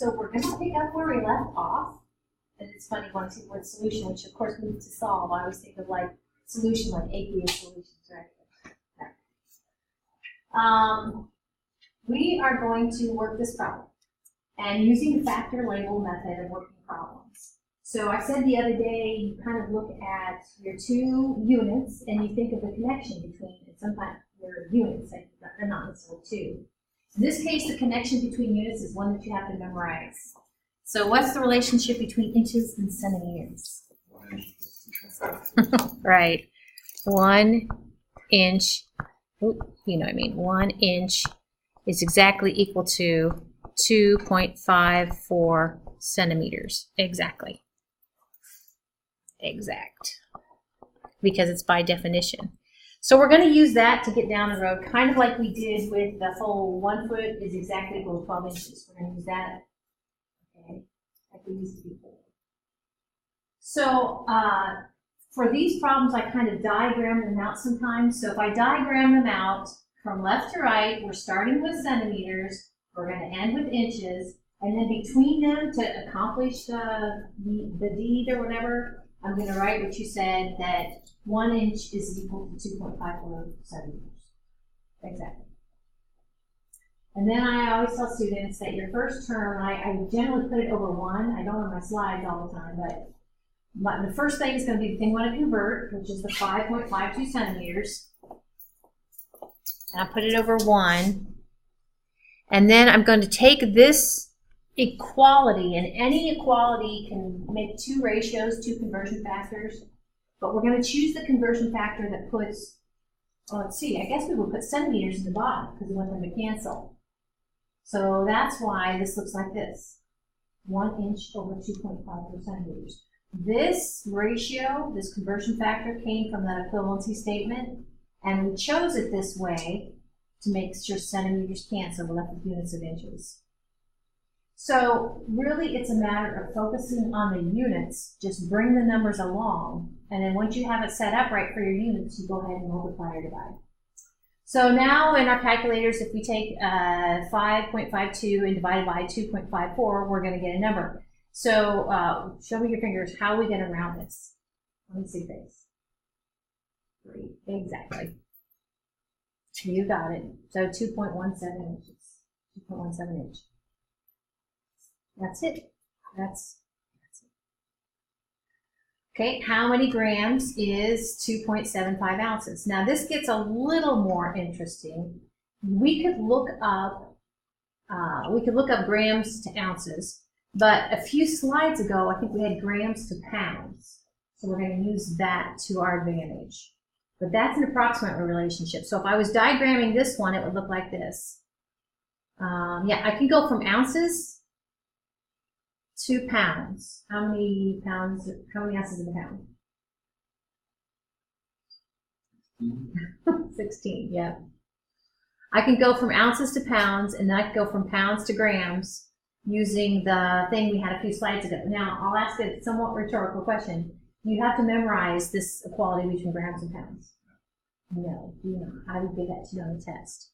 So we're going to pick up where we left off. And it's funny when I see the word solution, which of course means to solve. I always think of like solution, like aqueous solutions, right? We are going to work this problem and using the factor label method of working problems. So I said the other day, you kind of look at your two units and you think of the connection between, and sometimes they're units, they're not necessarily two. In this case, the connection between units is one that you have to memorize. So what's the relationship between inches and centimeters? Right. 1 inch, you know what I mean, 1 inch is exactly equal to 2.54 centimeters. Exactly. Exact. Because it's by definition. So we're going to use that to get down the road, kind of like we did with the whole 1 foot is exactly equal to 12 inches. We're going to use that, okay, like we used to before. So for these problems, I kind of diagram them out sometimes. So if I diagram them out from left to right, we're starting with centimeters, we're going to end with inches, and then between them to accomplish the deed or whatever, I'm going to write what you said, that 1 inch is equal to 2.54 centimeters. Exactly. And then I always tell students that your first term, I generally put it over 1. I don't on my slides all the time, but the first thing is going to be the thing you want to convert, which is the 5.52 centimeters. And I put it over 1. And then I'm going to take this equality, and any equality can make two ratios, two conversion factors, but we're going to choose the conversion factor that puts, well, let's see, I guess we would put centimeters in the bottom because we want them to cancel. So that's why this looks like this, 1 inch over 2.54 centimeters. This ratio, this conversion factor, came from that equivalency statement, and we chose it this way to make sure centimeters cancel. We're left with units of inches. So really it's a matter of focusing on the units, just bring the numbers along, and then once you have it set up right for your units, you go ahead and multiply or divide. So now in our calculators, if we take 5.52 and divide it by 2.54, we're going to get a number. So show me your fingers, how are we going to round this? Let me see this. 3, exactly. You got it. So 2.17 inches, 2.17 inch. That's it. That's it. Okay, how many grams is 2.75 ounces? Now this gets a little more interesting. We could look up grams to ounces, but a few slides ago, I think we had grams to pounds. So we're going to use that to our advantage. But that's an approximate relationship. So if I was diagramming this one, it would look like this. Yeah, I can go from ounces to pounds. How many pounds, how many ounces in a pound? 16, yeah. I can go from ounces to pounds, and then I can go from pounds to grams using the thing we had a few slides ago. Now, I'll ask a somewhat rhetorical question. You have to memorize this equality between grams and pounds. No, do not. I would give that to you on the test.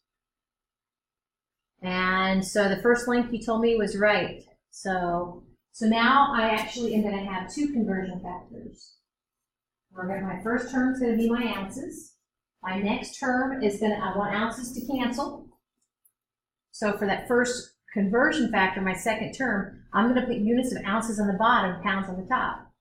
And so the first link you told me was right. So now I actually am going to have two conversion factors. My first term is going to be my ounces. My next term is going to, I want ounces to cancel. So for that first conversion factor, my second term, I'm going to put units of ounces on the bottom, pounds on the top.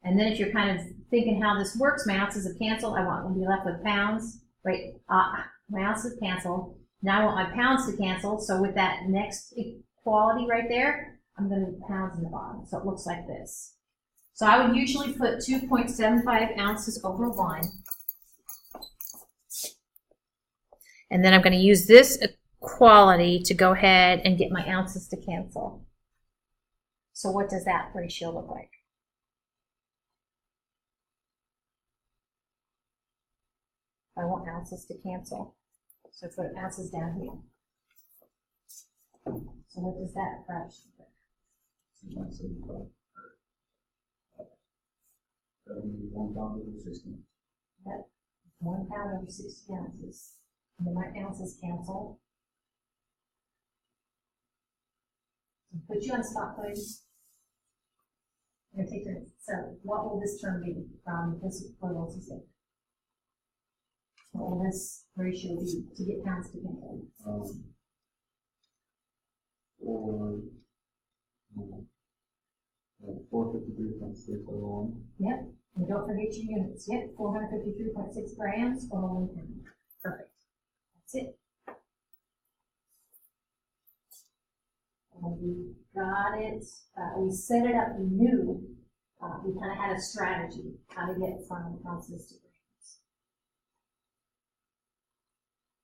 And then if you're kind of thinking how this works, my ounces have canceled. I want to be left with pounds, right? My ounces canceled. Now I want my pounds to cancel. So with that next equality right there, I'm going to put pounds in the bottom. So it looks like this. So I would usually put 2.75 ounces over 1. And then I'm going to use this equality to go ahead and get my ounces to cancel. So what does that ratio look like? I want ounces to cancel. So put ounces down here. So what does that fraction look? 1 pound over 60. Yep. 1 pound over 60 ounces. And then my ounces cancel. Put you on the spot, please. I'm gonna take your, so what will this term be from this equivalent to six? What will this ratio be to get pounds to kinfolk? 453.601. Yep, and don't forget your units. Yep, 453.6 grams or 1 pound. Perfect. That's it. And we got it. We set it up. We knew. We kind of had a strategy how to get from ounces to grams.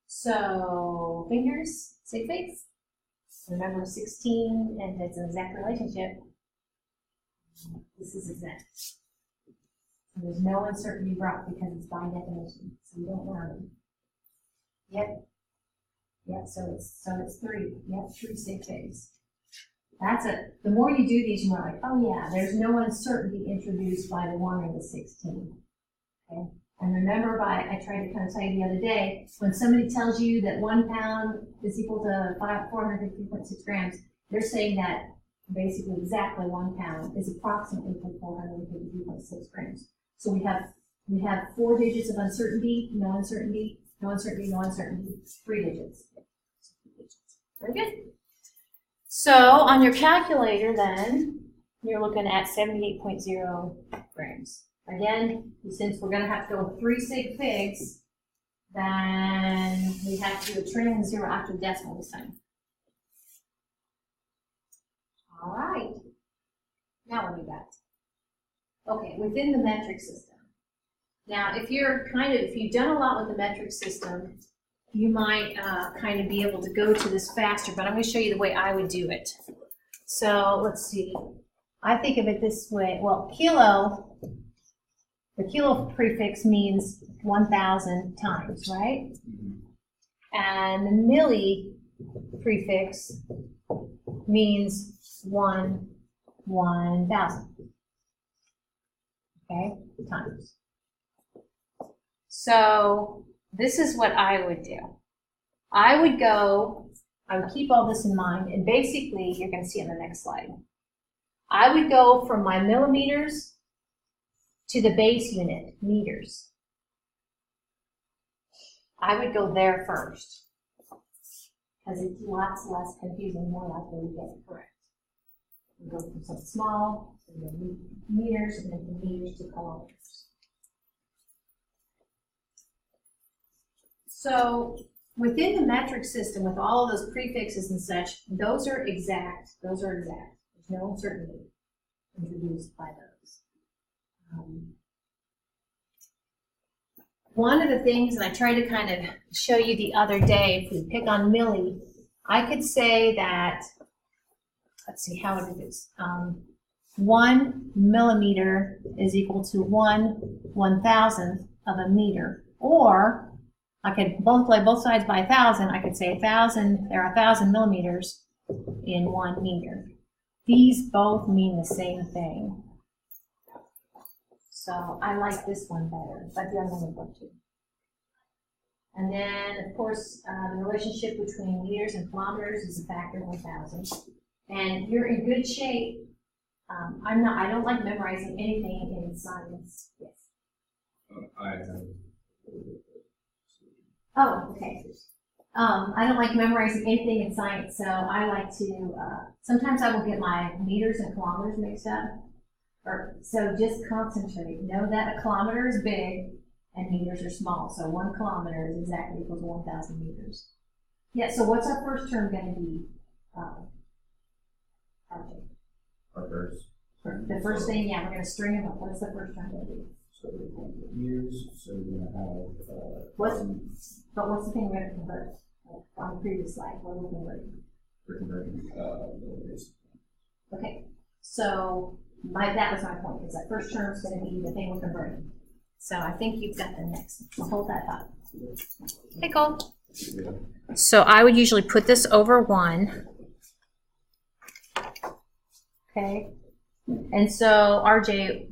So fingers, sig figs. Remember 16, and it's an exact relationship. This is exact. So there's no uncertainty brought because it's by definition. So you don't worry. Yep. Yep. So it's 3. Yep. 3 sig figs. That's it. The more you do these, you're like, oh yeah, there's no uncertainty introduced by the 1 or the 16. Okay. And remember, I tried to kind of tell you the other day, when somebody tells you that 1 pound is equal to 450.6 grams, they're saying that basically exactly 1 pound is approximately 452.6 grams. So we have 4 digits of uncertainty, no uncertainty, no uncertainty, no uncertainty, 3 digits. Very good. So on your calculator then, you're looking at 78.0 grams. Again, since we're going to have to go with 3 sig figs, then we have to do a trailing 0 after the decimal this time. All right. Now what do we got? Okay, within the metric system. Now, if you've done a lot with the metric system, you might kind of be able to go to this faster, but I'm going to show you the way I would do it. So let's see. I think of it this way. Well, kilo. The kilo prefix means 1,000 times, right? And the milli prefix means 1,000. Okay, times. So this is what I would do. I would keep all this in mind, and basically, you're going to see on the next slide. I would go from my millimeters to the base unit, meters. I would go there first, because it's lots less confusing, more likely to get it correct. We go from something small to the meters, and then from meters to kilometers. So within the metric system, with all of those prefixes and such, those are exact. Those are exact. There's no uncertainty introduced by those. One of the things, and I tried to kind of show you the other day, if we pick on milli, I could say that, let's see how it is. 1 millimeter is equal to 1/1000th of a meter. Or I could multiply both sides by 1,000. I could say 1,000, there are 1,000 millimeters in 1 meter. These both mean the same thing. So I like this one better, but the other one would work too. And then, of course, the relationship between meters and kilometers is a factor of 1,000. And you're in good shape. I don't like memorizing anything in science. Yes. I have. Oh, okay. I don't like memorizing anything in science, so I like to, sometimes I will get my meters and kilometers mixed up. So just concentrate. Know that a kilometer is big and meters are small. So 1 kilometer is exactly equal to 1,000 meters. Yeah, so what's our first term going to be? The first thing, yeah, we're going to string them up. What's the first term going to be? So years, so we're going to have. What's the thing we're going to convert? On the previous slide, what are we converting? We're converting Okay, so that was my point, is that first term is going to be the thing we're converting. So I think you've got the next. I'll hold that up. Hey, Cole. Yeah. So I would usually put this over 1. Okay. And so RJ,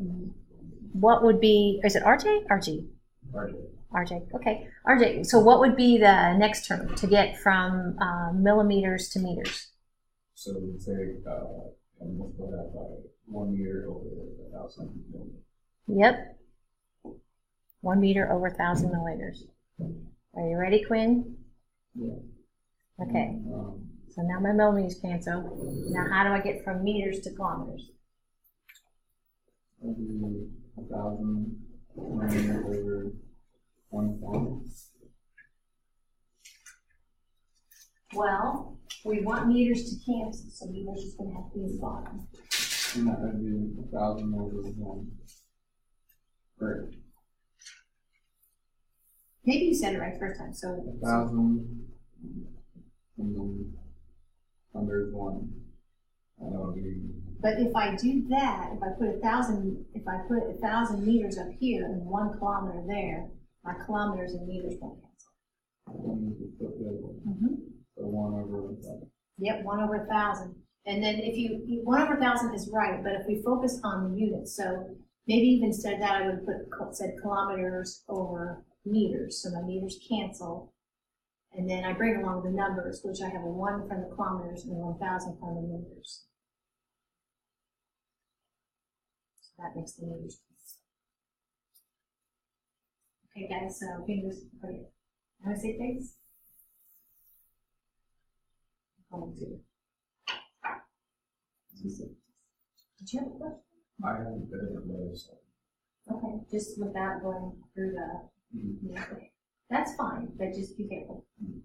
what would be, is it RJ? RG. RJ. Okay. RJ, so what would be the next term to get from millimeters to meters? So we take, and multiply that by 1 meter over 1,000 milliliters. Yep. 1 meter over 1,000 milliliters. Are you ready, Quinn? Yeah. Okay. So now my millimeters cancel. Now how do I get from meters to kilometers? That'd be 1,000 millimeters over 1 kilometer. Well, we want meters to cancel, so meters is going to have to be in the bottom. And that would be 1,000 over 1. Right. Maybe you said it right first time. So 1,000 and then under 1. And that would be. but if I do that, if I put 1,000 meters up here and 1 kilometer there, my kilometers and meters won't cancel. So 1 over 1,000. Yep, 1 over 1,000. And then if you 1 over 1,000 is right, but if we focus on the units, so maybe even instead of that, I would put said kilometers over meters, so my meters cancel. And then I bring along the numbers, which I have a 1 from the kilometers and a 1,000 from the meters. So that makes the meters cancel. Okay, guys, so fingers, okay. Want to say things? Did you have a question? I haven't been in those. Okay, just without going through the, yeah, okay. That's fine, but just be careful. And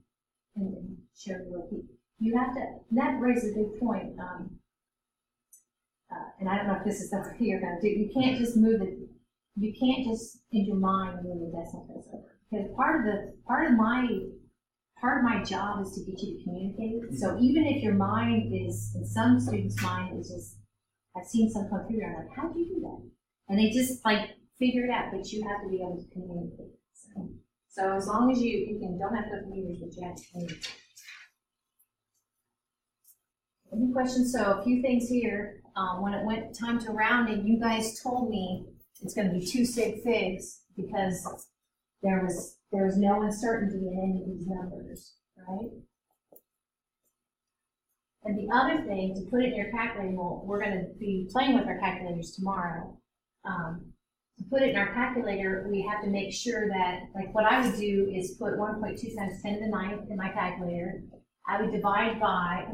then share the repeat. You have to, that raises a good point. And I don't know if this is something you're going to do. You can't just move it, you can't just, in your mind, move the decimal place over. Because part of my job is to get you to communicate. So even if your mind is, in some students' mind is just, I've seen some come through, and I'm like, how do you do that? And they just like figure it out, but you have to be able to communicate. So as long as you can, don't have to go to meters, but you have to communicate. Any questions? So a few things here. When it went time to rounding, you guys told me it's going to be 2 sig figs because there was no uncertainty in any of these numbers, right? And the other thing, to put it in your calculator, well, we're going to be playing with our calculators tomorrow. To put it in our calculator, we have to make sure that, like what I would do is put 1.2 times 10 to the 9th in my calculator. I would divide by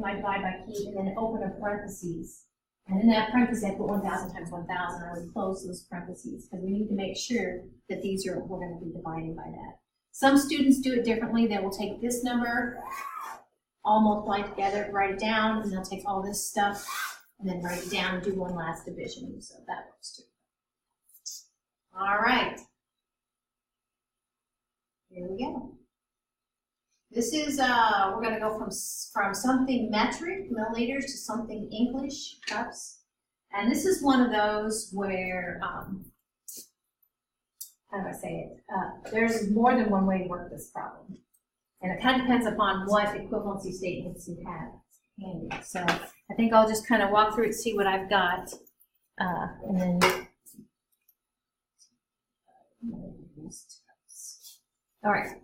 key, and then open a parentheses. And in that parentheses, I put 1,000 times 1,000. I would close those parentheses because we need to make sure that these are, we're going to be dividing by that. Some students do it differently. They will take this number, all multiply together, write it down, and they'll take all this stuff and then write it down and do one last division. So that works too. All right. Here we go. This is, we're going to go from something metric, milliliters, to something English, cups. And this is one of those where, how do I say it? There's more than one way to work this problem. And it kind of depends upon what equivalency statements you have handy. So I think I'll just kind of walk through it, see what I've got, and then. All right.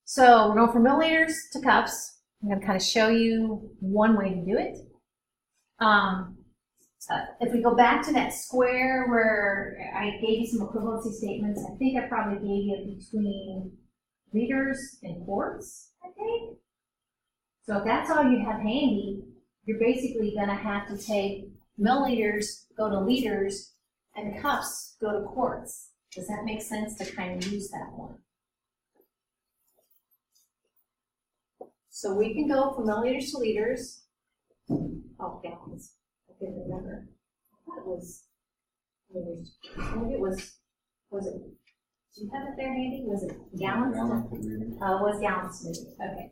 So we're going from milliliters to cups. I'm going to kind of show you one way to do it. If we go back to that square where I gave you some equivalency statements, I think I probably gave you between liters and quarts, I think. So if that's all you have handy, you're basically going to have to take milliliters, go to liters, and cups go to quarts. Does that make sense to kind of use that one? So we can go from milliliters to liters. Oh, gallons. I couldn't remember. I thought it was liters. Maybe it was it, do you have it there handy? Was it gallons? It was gallons to liters. Okay.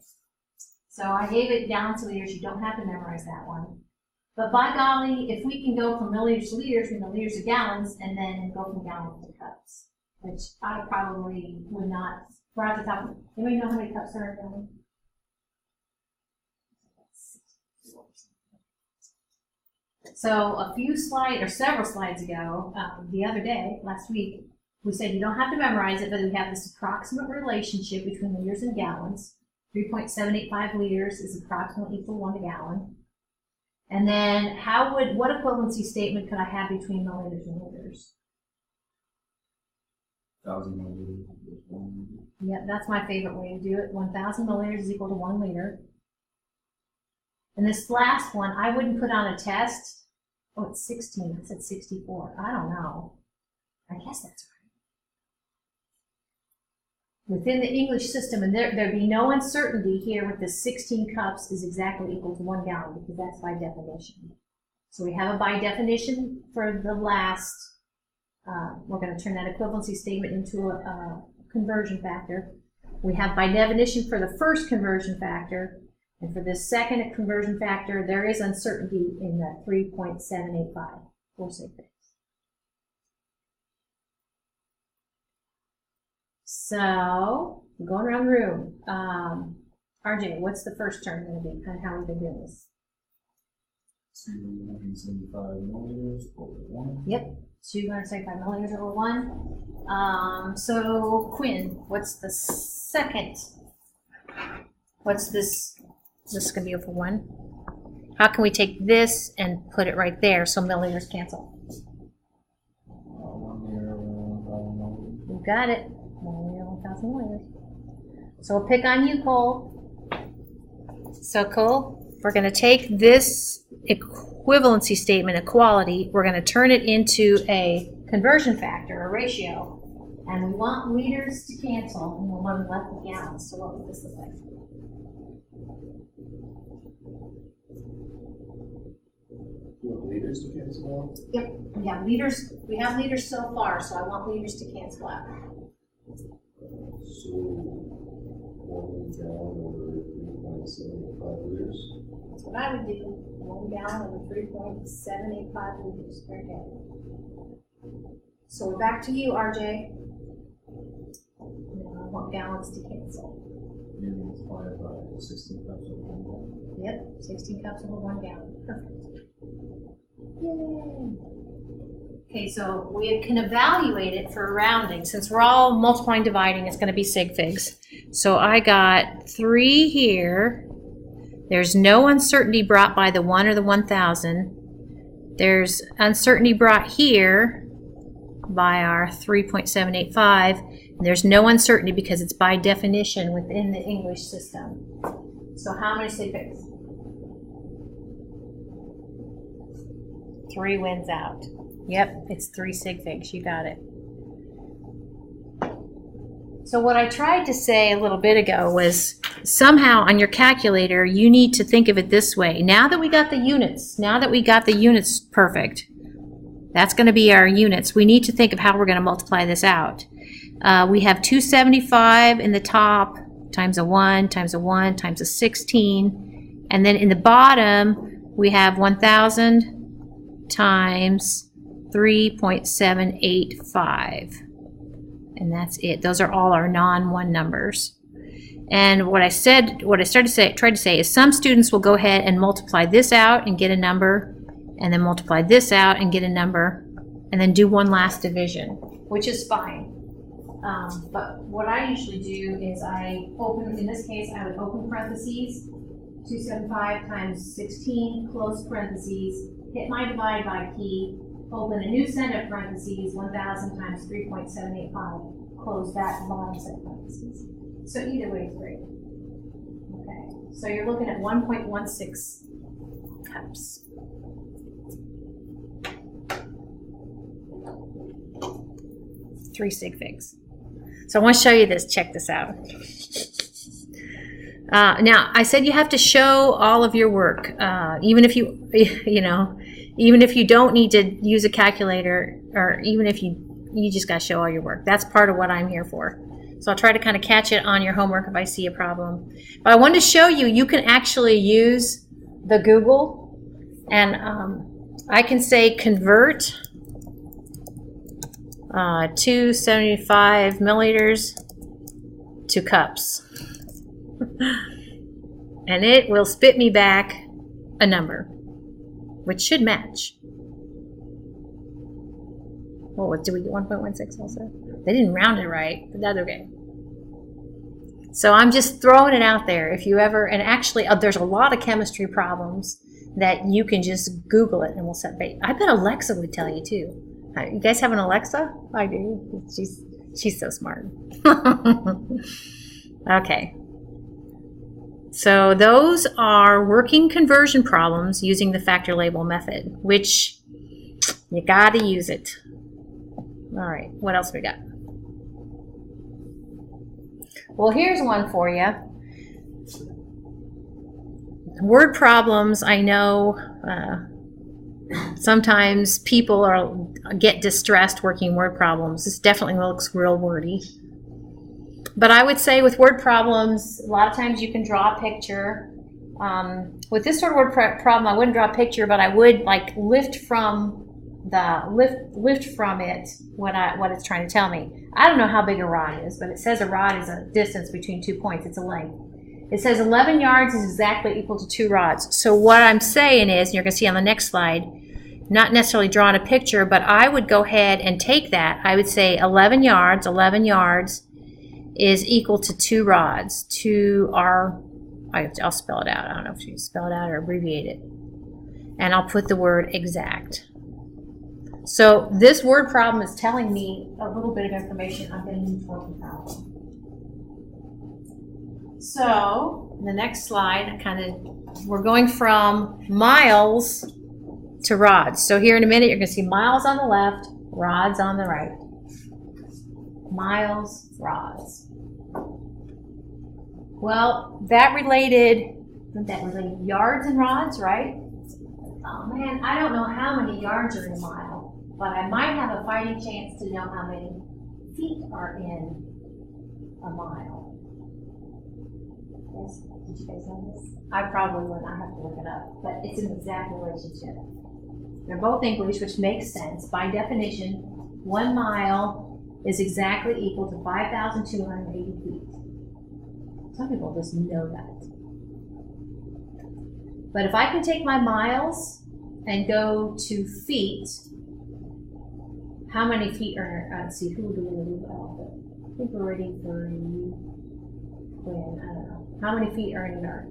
So I gave it gallons to liters. You don't have to memorize that one. But by golly, if we can go from milliliters to liters, from the liters to gallons, and then go from gallons to cups, which I probably would not, right off the top, anybody know how many cups are in a gallon? So a few slides, or several slides ago, the other day, last week, we said you don't have to memorize it, but we have this approximate relationship between liters and gallons. 3.785 liters is approximately equal to 1 gallon. And then what equivalency statement could I have between milliliters and liters? 1,000 milliliters is 1 liter. Yep, that's my favorite way to do it. 1,000 milliliters is equal to 1 liter. And this last one, I wouldn't put on a test. Oh, it's 16. It said 64. I don't know. I guess that's right. Within the English system, and there'd be no uncertainty here with the 16 cups is exactly equal to 1 gallon, because that's by definition. So we have a by definition for the last, we're going to turn that equivalency statement into a conversion factor. We have by definition for the first conversion factor, and for this second conversion factor, there is uncertainty in the 3.785 for sig figs. So, going around the room. RJ, what's the first term going to be? Kind of how we've been doing this. 275 milliliters over 1. Yep, 275 milliliters over 1. So, Quinn, what's the second? What's this? Is this going to be over 1? How can we take this and put it right there so milliliters cancel? 1 liter, 1,000 milliliters. You got it. 1,000 milliliters. So we'll pick on you, Cole. So Cole, we're going to take this equivalency statement, equality, we're going to turn it into a conversion factor, a ratio, and we want liters to cancel, and we'll want left with gallons. So what would this look like? Liters to cancel out? Yep, we have liters. We have liters so far, so I want liters to cancel out. So 1 gallon over 3.785 liters. That's what I would do. 1 gallon over 3.785 liters. Okay. So we're back to you, RJ. Now I want gallons to cancel. You multiply it by 16 cups of 1 gallon. Yep, 16 cups over 1 gallon. Perfect. Yay! Okay, so we can evaluate it for rounding. Since we're all multiplying, dividing, it's going to be sig figs. So I got 3 here. There's no uncertainty brought by the 1 or the 1,000. There's uncertainty brought here by our 3.785. And there's no uncertainty because it's by definition within the English system. So how many sig figs? 3 wins out. Yep, it's 3 sig figs. You got it. So what I tried to say a little bit ago was somehow on your calculator, you need to think of it this way. Now that we got the units perfect, that's going to be our units. We need to think of how we're going to multiply this out. We have 275 in the top times a 1 times a 1 times a 16. And then in the bottom, we have 1,000 times 3.785. And that's it. Those are all our non-1 numbers. And what I tried to say is some students will go ahead and multiply this out and get a number, and then multiply this out and get a number, and then do one last division, which is fine. But what I usually do is in this case, I would open parentheses, 275 times 16, close parentheses, hit my divide by key, open a new set of parentheses, 1,000 times 3.785, close that bottom set of parentheses. So either way is great. Okay, so you're looking at 1.16 cups. Three sig figs. So I want to show you this. Check this out. Now, I said you have to show all of your work, even if you don't need to use a calculator, or even if you just got to show all your work. That's part of what I'm here for. So I'll try to kind of catch it on your homework if I see a problem. But I wanted to show you, you can actually use the Google, and I can say convert 275 milliliters to cups. And it will spit me back a number, which should match. Well, did we get 1.16 also? They didn't round it right, but that's okay. So I'm just throwing it out there. If you ever, and actually there's a lot of chemistry problems that you can just Google it and we'll set bait. I bet Alexa would tell you too. You guys have an Alexa? I do. She's so smart. Okay. So those are working conversion problems using the factor label method, which you gotta use it. All right, what else we got? Well, here's one for you. Word problems, I know sometimes people get distressed working word problems. This definitely looks real wordy. But I would say with word problems, a lot of times you can draw a picture. With this sort of word problem, I wouldn't draw a picture, but I would like lift from it what it's trying to tell me. I don't know how big a rod is, but it says a rod is a distance between 2 points. It's a length. It says 11 yards is exactly equal to 2 rods. So what I'm saying is, and you're going to see on the next slide, not necessarily drawing a picture, but I would go ahead and take that. I would say 11 yards is equal to 2 rods. I'll spell it out. I don't know if you spell it out or abbreviate it. And I'll put the word exact. So this word problem is telling me a little bit of information. I'm going to use working problem. So the next slide, we're going from miles to rods. So here in a minute, you're going to see miles on the left, rods on the right. Miles, rods. Well, that related yards and rods, right? Oh man, I don't know how many yards are in a mile, but I might have a fighting chance to know how many feet are in a mile. Yes, did you guys know this? I probably wouldn't. I have to look it up, but it's an exact relationship. They're both English, which makes sense. By definition, 1 mile is exactly equal to 5,280 feet. Some people just know that. But if I can take my miles and go to feet, how many feet are, let's see, who do we leave out? I think we're ready for Quinn, I don't know. How many feet are in a yard?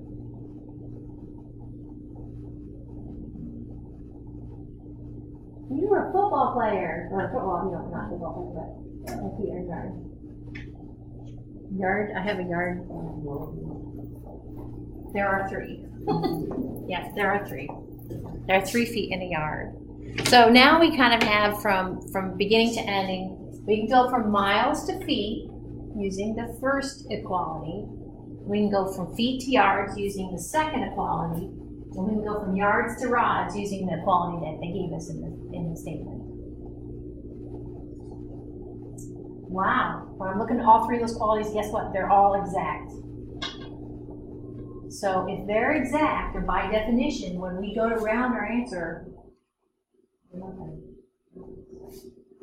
You were a football player. Or football, no, not football player, but how many feet are in a yard? Yard, I have a yard. There are 3. Yes, there are 3. There are 3 feet in a yard. So now we kind of have from beginning to ending, we can go from miles to feet using the first equality. We can go from feet to yards using the second equality. And we can go from yards to rods using the equality that they gave us in the statement. Wow. When I'm looking at all 3 of those qualities, guess what? They're all exact. So if they're exact, or by definition, when we go to round our answer,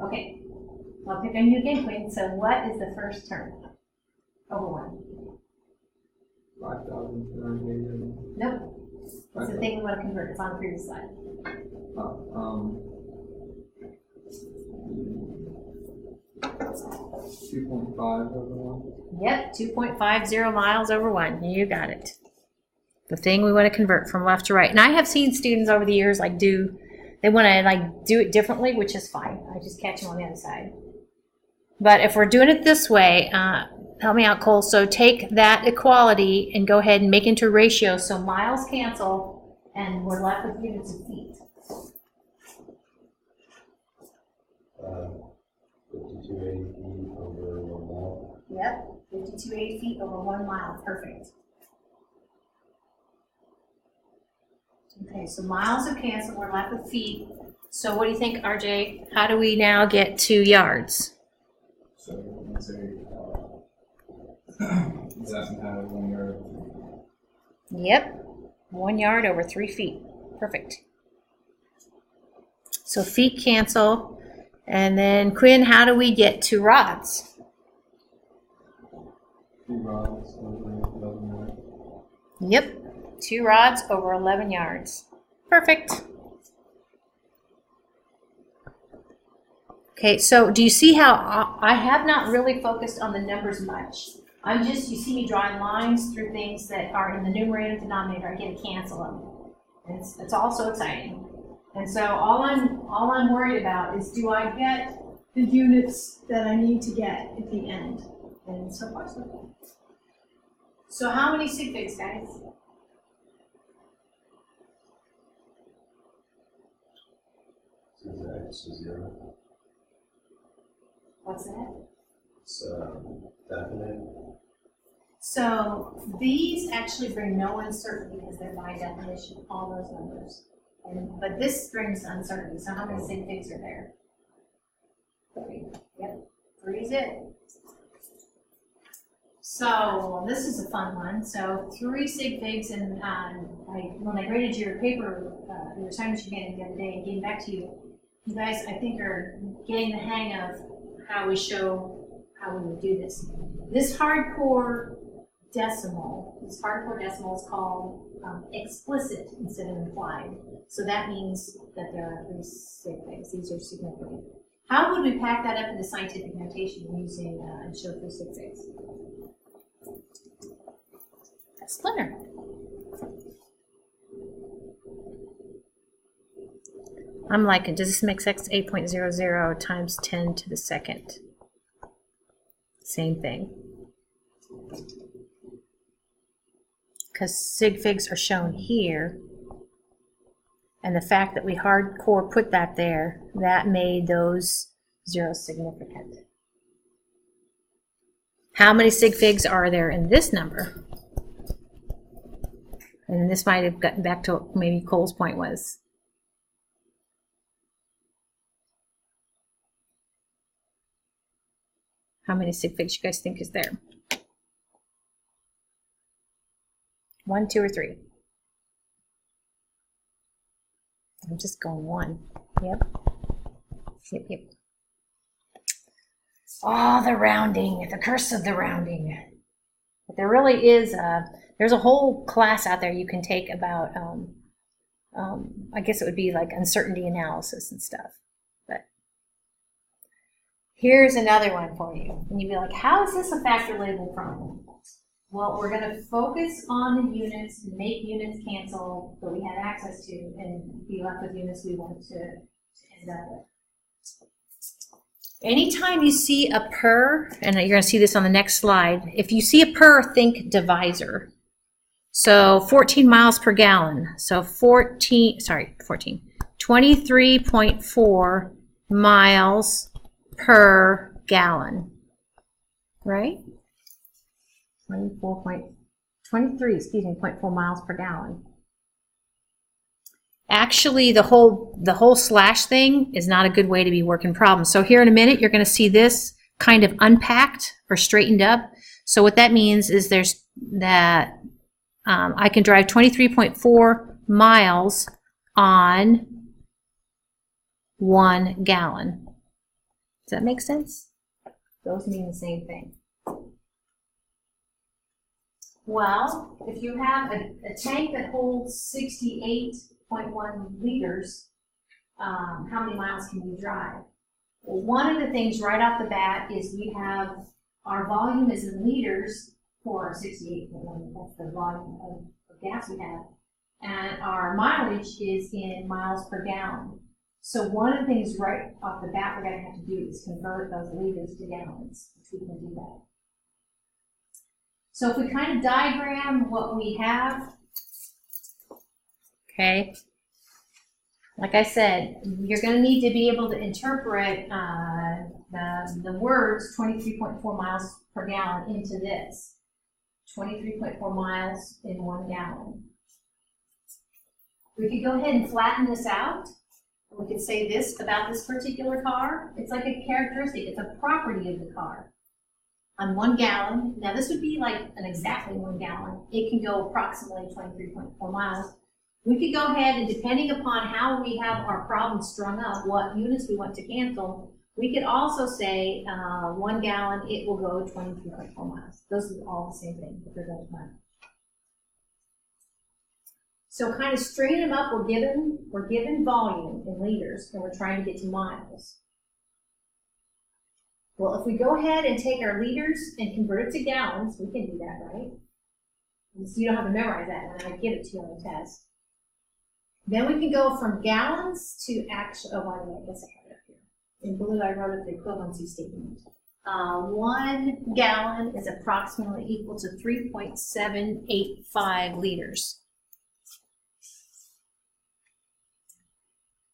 okay, I'll pick on you again, Quinn. So what is the first term? Over 1. 5,280. Nope. It's the thing we want to convert. It's on the previous slide. 2.5 over 1. Yep, 2.50 miles over 1. You got it. The thing we want to convert from left to right. And I have seen students over the years they want to do it differently, which is fine. I just catch them on the other side. But if we're doing it this way, help me out, Cole. So take that equality and go ahead and make it into a ratio. So miles cancel, and we're left with units of feet. 5,280 feet over 1 mile. Yep, 5,280 feet over 1 mile. Perfect. Okay, so miles have canceled. We're left with feet. So what do you think, RJ? How do we now get to yards? So let's say that has 1 yard. Yep, 1 yard over 3 feet. Perfect. So feet cancel. And then, Quinn, how do we get to rods? 2 rods over 11 yards. Yep, 2 rods over 11 yards. Perfect. Okay, so do you see how I have not really focused on the numbers much? You see me drawing lines through things that are in the numerator and denominator. I get to cancel them. And it's all so exciting. And so all I'm worried about is, do I get the units that I need to get at the end? And so far, so good. So how many sig figs, guys? X is 0. What's that? It's definite. So these actually bring no uncertainty because they're by definition, all those numbers. But this brings uncertainty. So how many sig figs are there? 3. Yep, 3 is it. So this is a fun one. So 3 sig figs, and when I graded your paper, your assignment you handed the other day and getting back to you, you guys, I think, are getting the hang of how we would do this. This hardcore decimal is called explicit instead of implied. So that means that there are 3 sig figs. These are significant. How would we pack that up into scientific notation using and show 3 sig figs? Splinter. I'm like, does this make x 8.00 times 10 to the second? Same thing. Because sig figs are shown here, and the fact that we hardcore put that there, that made those zeros significant. How many sig figs are there in this number? And this might have gotten back to what maybe Cole's point was. How many sig figs you guys think is there? 1, 2, or 3? I'm just going 1. Yep. Yep. Oh, the rounding, the curse of the rounding. But there really is there's a whole class out there you can take about, I guess it would be like uncertainty analysis and stuff. But here's another one for you. And you'd be like, how is this a factor label problem? Well, we're going to focus on the units, make units cancel that we have access to, and be left with units we want to end up with. Anytime you see a per, and you're going to see this on the next slide, if you see a per, think divisor. So 14 miles per gallon. So 23.4 miles per gallon, right? 0.4 miles per gallon. Actually, the whole slash thing is not a good way to be working problems. So here in a minute, you're going to see this kind of unpacked or straightened up. So what that means is there's that I can drive 23.4 miles on 1 gallon. Does that make sense? Those mean the same thing. Well, if you have a tank that holds 68.1 liters, how many miles can you drive? Well, one of the things right off the bat is we have our volume is in liters for 68.1, that's the volume of gas we have, and our mileage is in miles per gallon. So one of the things right off the bat we're going to have to do is convert those liters to gallons, if we can do that. So if we kind of diagram what we have, okay, like I said, you're going to need to be able to interpret the words 23.4 miles per gallon into this. 23.4 miles in 1 gallon. We could go ahead and flatten this out. We could say this about this particular car. It's like a characteristic, it's a property of the car. On 1 gallon, now this would be like an exactly 1 gallon. It can go approximately 23.4 miles. We could go ahead and depending upon how we have our problem strung up, what units we want to cancel, we could also say 1 gallon, it will go 23.4 miles. Those are all the same thing, but they're going to miles. So kind of straighten them up, we're given volume in liters, and we're trying to get to miles. Well, if we go ahead and take our liters and convert it to gallons, we can do that, right? So you don't have to memorize that when I give it to you on the test. Then we can go from gallons to actual, oh, by the way, I guess I have it up here. In blue, I wrote it the equivalency statement. 1 gallon is approximately equal to 3.785 liters.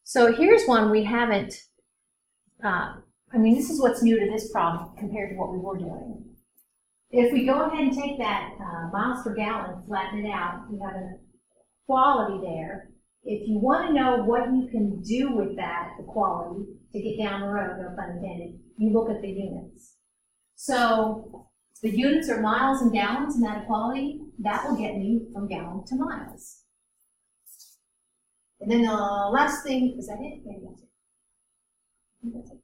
So here's one we haven't, this is what's new to this problem compared to what we were doing. If we go ahead and take that miles per gallon, flatten it out, we have a quality there. If you want to know what you can do with that, the quality, to get down the road, no pun intended, you look at the units. So the units are miles and gallons in that equality. That will get me from gallon to miles. And then the last thing, is that it? Maybe that's it. I think that's it.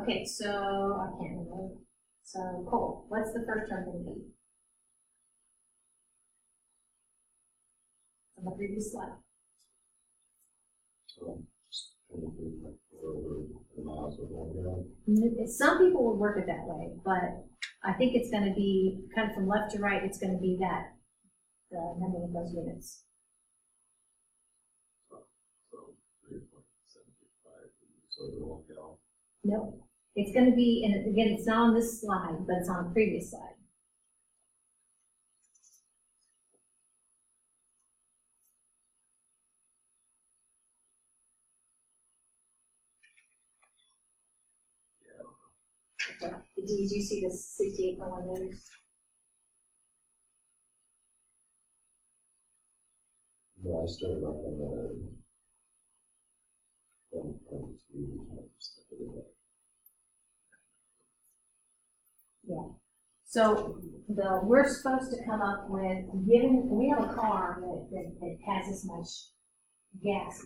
Okay, so I can't remember. So cool. What's the first term going to be? On the previous slide. Some people will work it that way, but I think it's going to be kind of from left to right. It's going to be that the number of those units. No, it's going to be, and again, it's not on this slide, but it's on the previous slide. Okay. Did you see the 68.1 liters? No, I started off on the yeah. So we're supposed to come up with, given we have a car that has this much gas,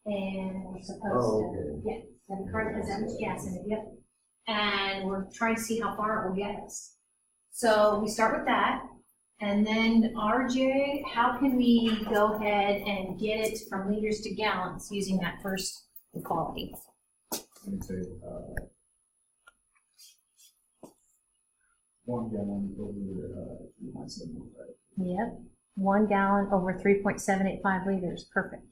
and we're supposed to, yeah, the car has that much gas in it, yep. And we're trying to see how far it will get us. So we start with that, and then RJ, how can we go ahead and get it from liters to gallons using that first equality? Let me say 1 gallon over 3.785. Yep, 1 gallon over 3.785 liters. Perfect.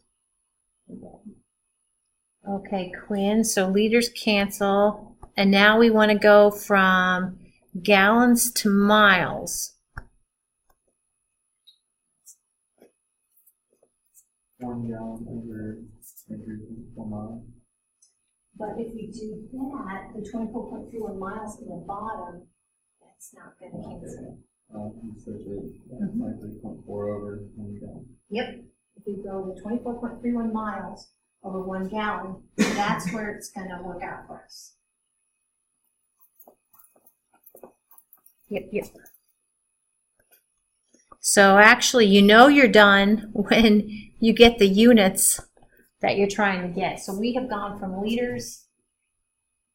Okay, Quinn, so liters cancel, and now we want to go from gallons to miles. 1 gallon over 1 mile. But if we do that, the 24.31 miles to the bottom, that's not going to cancel. You switch it, 3.4 over 1 gallon. Yep, if we go to 24.31 miles over 1 gallon, that's where it's going to work out for us. Yep. So actually, you know you're done when you get the units that you're trying to get. So we have gone from liters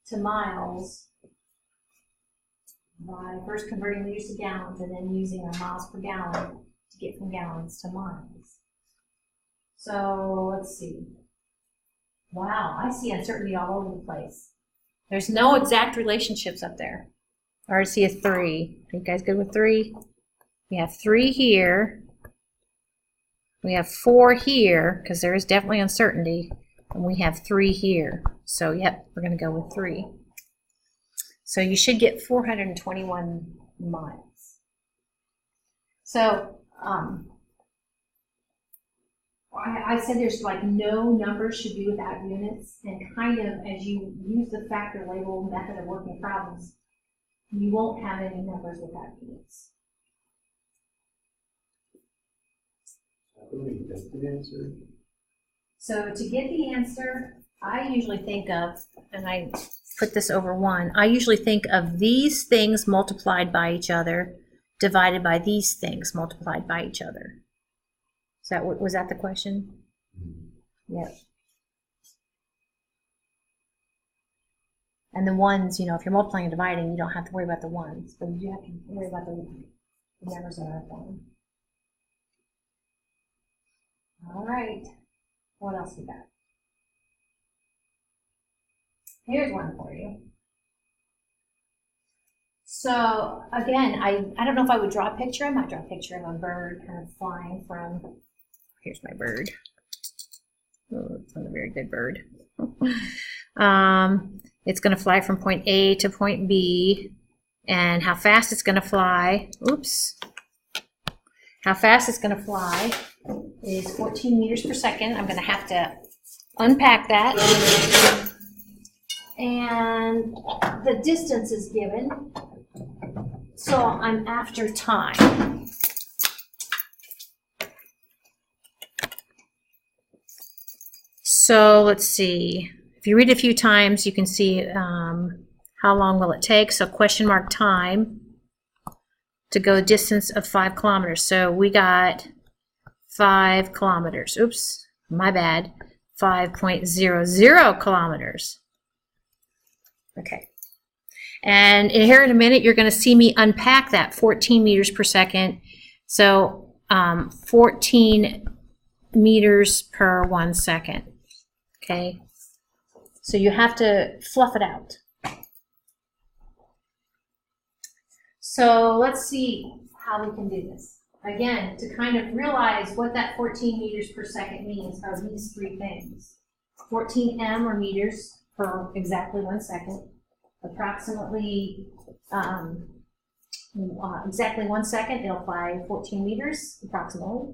to miles by first converting liters to gallons and then using our miles per gallon to get from gallons to miles. So let's see. Wow, I see uncertainty all over the place. There's no exact relationships up there. I already see a 3. Are you guys good with 3? We have 3 here. We have 4 here, because there is definitely uncertainty. And we have 3 here. So, yep, we're going to go with 3. So you should get 421 miles. So, I said there's like no numbers should be without units, and kind of as you use the factor label method of working problems, you won't have any numbers without units. So to get the answer, I usually think of, and I put this over 1, I usually think of these things multiplied by each other divided by these things multiplied by each other. Was that the question? Yep. And the ones, if you're multiplying and dividing, you don't have to worry about the ones, but you have to worry about the numbers that are one. All right. What else we got? Here's one for you. So again, I don't know if I would draw a picture. I might draw a picture of a bird kind of flying from, here's my bird. Oh, it's not a very good bird. It's going to fly from point A to point B, and how fast it's going to fly, oops, how fast it's going to fly is 14 meters per second. I'm going to have to unpack that. And the distance is given, so I'm after time. So let's see, if you read it a few times, you can see how long will it take. So question mark time to go a distance of 5 kilometers. So we got 5 kilometers. Oops, my bad. 5.00 kilometers. Okay. And here in a minute, you're going to see me unpack that 14 meters per second. So 14 meters per 1 second. Okay. So you have to fluff it out. So let's see how we can do this. Again, to kind of realize what that 14 meters per second means are these 3 things. 14 m or meters per exactly 1 second. Approximately exactly 1 second, it'll fly 14 meters approximately.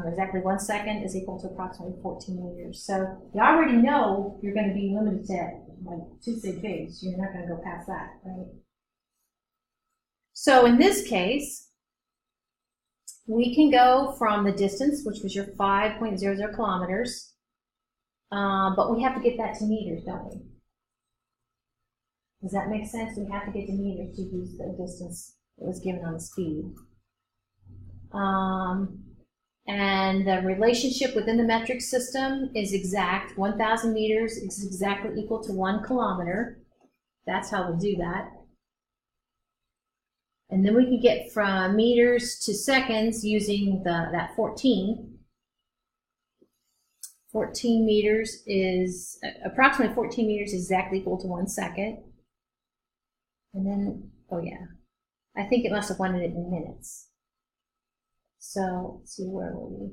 Exactly 1 second is equal to approximately 14 meters. So you already know you're going to be limited to like 2 sig figs. You're not going to go past that, right? So in this case, we can go from the distance, which was your 5.00 kilometers, but we have to get that to meters, don't we? Does that make sense? We have to get to meters to use the distance that was given on the speed. And the relationship within the metric system is exact. 1,000 meters is exactly equal to 1 kilometer. That's how we'll do that. And then we can get from meters to seconds using that 14. 14 meters is, approximately 14 meters is exactly equal to 1 second. And then, oh yeah, I think it must have wanted it in minutes. So let's see, where were we?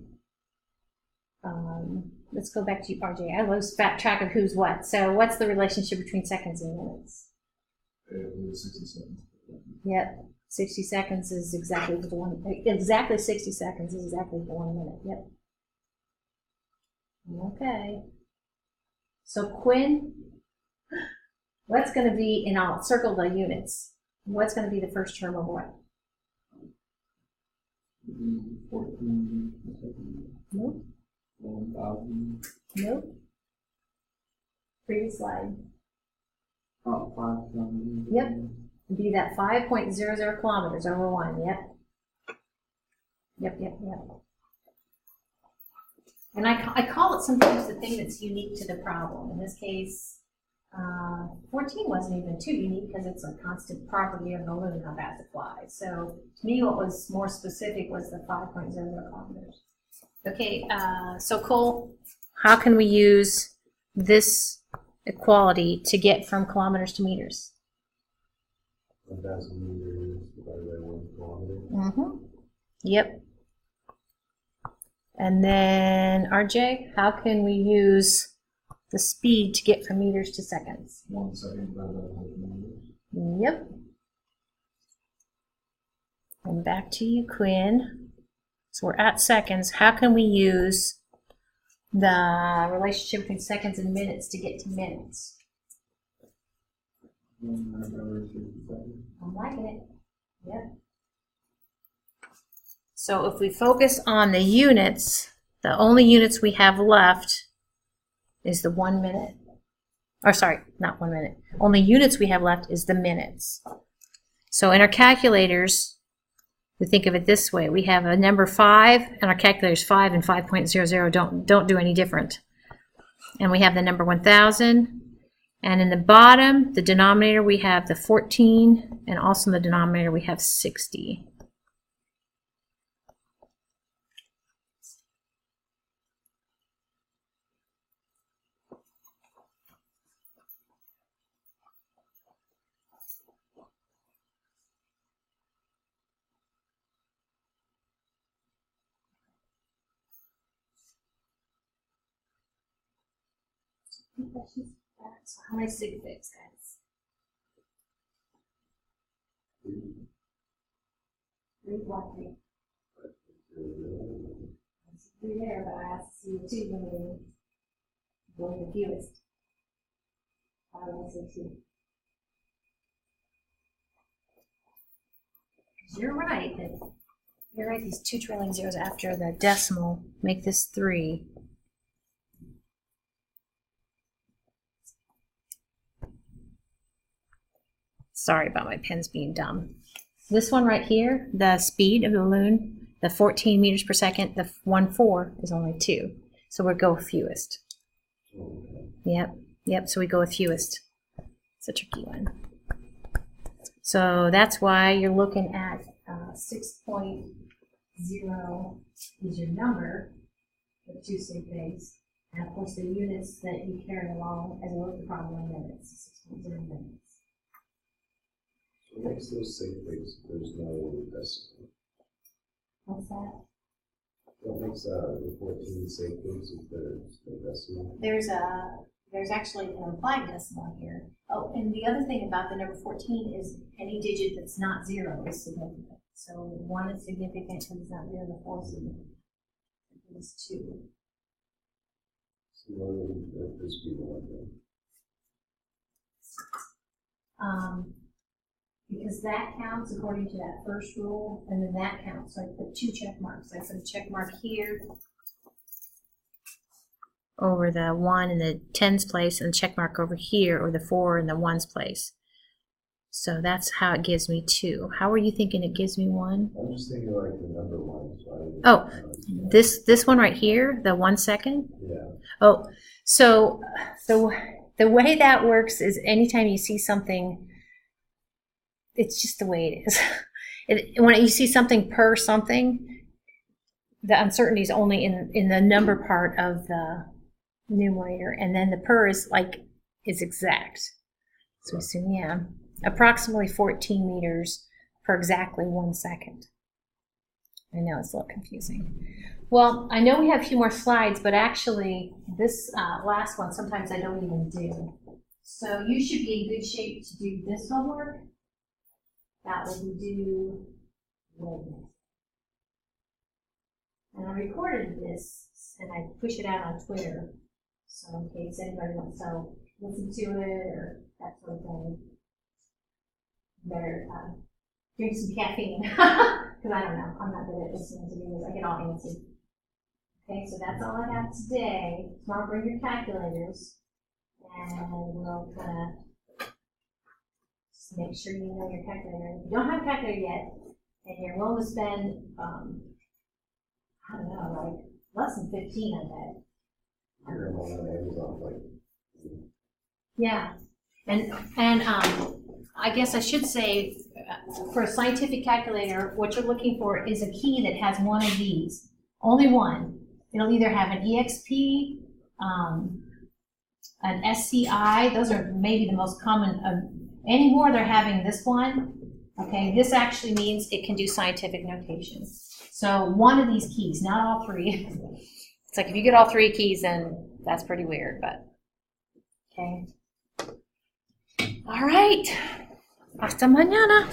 Let's go back to you, RJ. I lose track of who's what. So what's the relationship between seconds and minutes? 60 seconds. Yep, 60 seconds is exactly equal to 1. Exactly 60 seconds is exactly equal to 1 minute. Yep. Okay. So Quinn, what's going to be, and I'll circle the units. What's going to be the first term of what? 14. Nope. 1,000. Nope. Previous slide. Oh, 5,000. Yep. Be that 5.00 kilometers over 1. Yep. Yep. And I call it sometimes the thing that's unique to the problem. In this case, 14 wasn't even too unique because it's a constant property of the balloon, how fast it flies. So to me, what was more specific was the 5.00 kilometers. Okay, so Cole, how can we use this equality to get from kilometers to meters? 1,000 meters divided by 1 kilometer. Mm-hmm. Yep. And then RJ, how can we use the speed to get from meters to seconds? 1 second divided by 100 meters. Yep. And back to you, Quinn. So we're at seconds. How can we use the relationship between seconds and minutes to get to minutes? 1 minute over 60 seconds. I'm liking it. Yep. So if we focus on the units, the only units we have left is the 1 minute. Or sorry, not 1 minute. Only units we have left is the minutes. So in our calculators, we think of it this way. We have a number 5, and our calculator's 5 and 5.00 don't do any different. And we have the number 1,000. And in the bottom, the denominator, we have the 14, and also in the denominator, we have 60. So how many sig figs, guys? 3, 1, 3. 3 there, but I asked to see 2 when we go the fewest. I will say 2. You're right. You're right. These 2 trailing zeros after the decimal make this 3. Sorry about my pens being dumb. This one right here, the speed of the balloon, the 14 meters per second, the 1.4 is only 2. So we'll go with fewest. Yep, so we go with fewest. It's a tricky one. So that's why you're looking at 6.0 is your number of 2 sig figs. And of course the units that you carry along as a work problem minutes, 6.0 minutes. What makes those sig figs if there's no decimal? What's that? What makes the 14 sig figs if there's no decimal? There's actually an implied decimal here. Oh, and the other thing about the number 14 is any digit that's not 0 is significant. So 1 is significant because it's not 0, the 4 is significant. It's 2. So why would this be 1 then? Because that counts according to that first rule, and then that counts. So I put 2 check marks. I put a check mark here over the 1 in the 10's place, and a check mark over here, or the 4 in the 1's place. So that's how it gives me 2. How are you thinking it gives me 1? I'm just thinking like the number 1. So oh, this one right here, the 1 second? Yeah. Oh, so the way that works is anytime you see something, it's just the way it is. When you see something per something, the uncertainty is only in the number part of the numerator, and then the per is exact. So assume, yeah, approximately 14 meters per exactly 1 second. I know it's a little confusing. Well, I know we have a few more slides, but actually this last one sometimes I don't even do. So you should be in good shape to do this homework. That will do later. And I recorded this and I push it out on Twitter. So in case anybody wants to listen to it or that sort of thing, better drink some caffeine. Because I don't know, I'm not good at listening to videos. I get all antsy. Okay, so that's all I have today. Tomorrow bring your calculators and we'll kind of make sure you know your calculator. If you don't have a calculator yet, and you're willing to spend, I don't know, like less than 15, I bet. You're on Amazon, yeah, and I guess I should say, for a scientific calculator, what you're looking for is a key that has one of these. Only one. It'll either have an EXP, an SCI. Those are maybe the most common. Anymore, they're having this one. Okay, this actually means it can do scientific notation. So one of these keys, not all 3. It's like if you get all 3 keys, then that's pretty weird, but okay. All right. Hasta mañana.